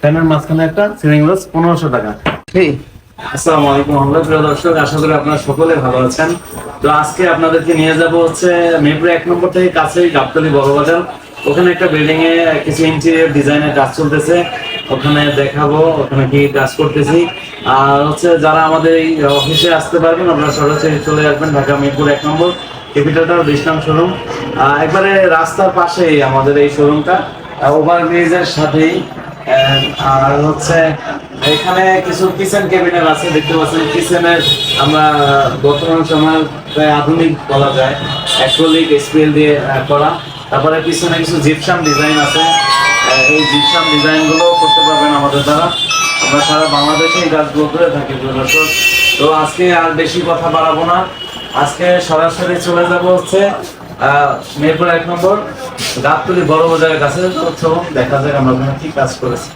ফ্যানের মাঝখানে একটা সিলিং গ্লাস 1500 টাকা। আসসালামু আলাইকুম প্রিয় দর্শক, আশা করি আপনারা সকলে ভালো আছেন। তো আজকে আপনাদেরকে নিয়ে যাব হচ্ছে মিরপুর 1 নম্বর থেকে কাছেই গাবতলী বড় বাজার। ওখানে একটা বিল্ডিং এ কিছু ইন্টেরিয়র ডিজাইনের কাজ চলতেছে, ওখানে দেখাবো ওখানে কি কাজ করতেছি। আর হচ্ছে যারা আমাদের এই অফিসে আসতে পারবেন আপনারা সরাসরি চলে আসবেন ঢাকা মিরপুর 1 নম্বর ক্যাপিটাল টাওয়ার বিশনাম শোরুম, একবারে রাস্তার পাশেই আমাদের এই শোরুমটা, ওভারব্রিজের সাথেই। আর হচ্ছে এখানে কিছু কিচেন ক্যাবিনেট আছে, দেখতে পাচ্ছেন কিচেনের আমরা বর্তমান সময় প্রায় আধুনিক বলা যায়, অ্যাক্রিলিক এসপিএল দিয়ে করা। তারপরে পিছনে কিছু জিপসাম ডিজাইন আছে, এই জিপসাম ডিজাইন গুলো করতে পারবেন আমাদের দ্বারা। আমরা সারা বাংলাদেশে এই কাজগুলো করে থাকি দর্শক। তো আজকে আর বেশি কথা বাড়াবো না, আজকে সরাসরি চলে যাব হচ্ছে মিরপুর 1 নম্বর গাবতলী বড় বাজারের কাছে। দেখা যাক আমরা ওখানে কি কাজ করেছি।